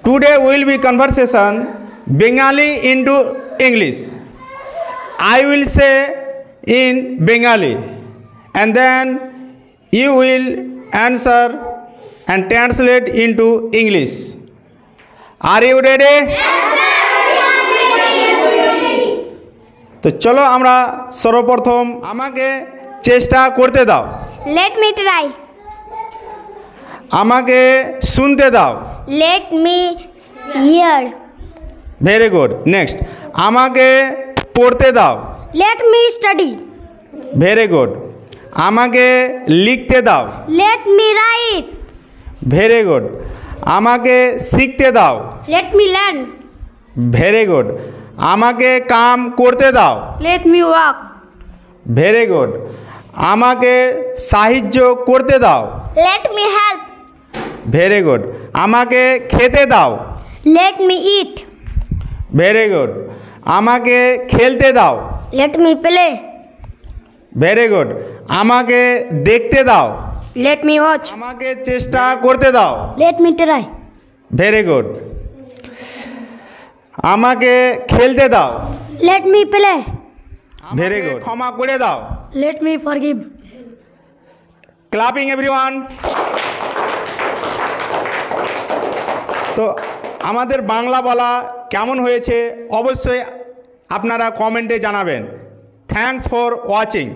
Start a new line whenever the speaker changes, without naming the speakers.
Today will be conversation Bengali into English. I will say in Bengali and then you will answer and translate into English. Are you ready? তো চলো আমরা সর্বপ্রথম আমাকে চেষ্টা করতে দাও।
Let me try.
আমাকে শুনতে দাও।
Let me hear.
Very good. Next আমাকে পড়তে দাও।
Let me study.
Very good. আমাকে লিখতে দাও।
Let me write.
Very good. আমাকে শিখতে দাও।
Let me learn.
Very good. আমাকে কাম করতে দাও।
Let me walk.
Very good. আমাকে সাহায্য করতে দাও।
Let me help.
Very good. আমাকে খেতে দাও।
Let me eat.
Very good. আমাকে খেলতে দাও।
Let me play.
Very good. আমাকে দেখতে দাও।
Let me watch.
আমাকে চেষ্টা করতে দাও।
Let me try.
Very good. আমাকে খেলতে দাও।
Let me play.
Very good. ক্ষমা করে দাও।
Let me forgive.
Clapping everyone. তো আমাদের বাংলা বলা কেমন হয়েছে অবশ্যই আপনারা কমেন্টে জানাবেন। Thanks for watching.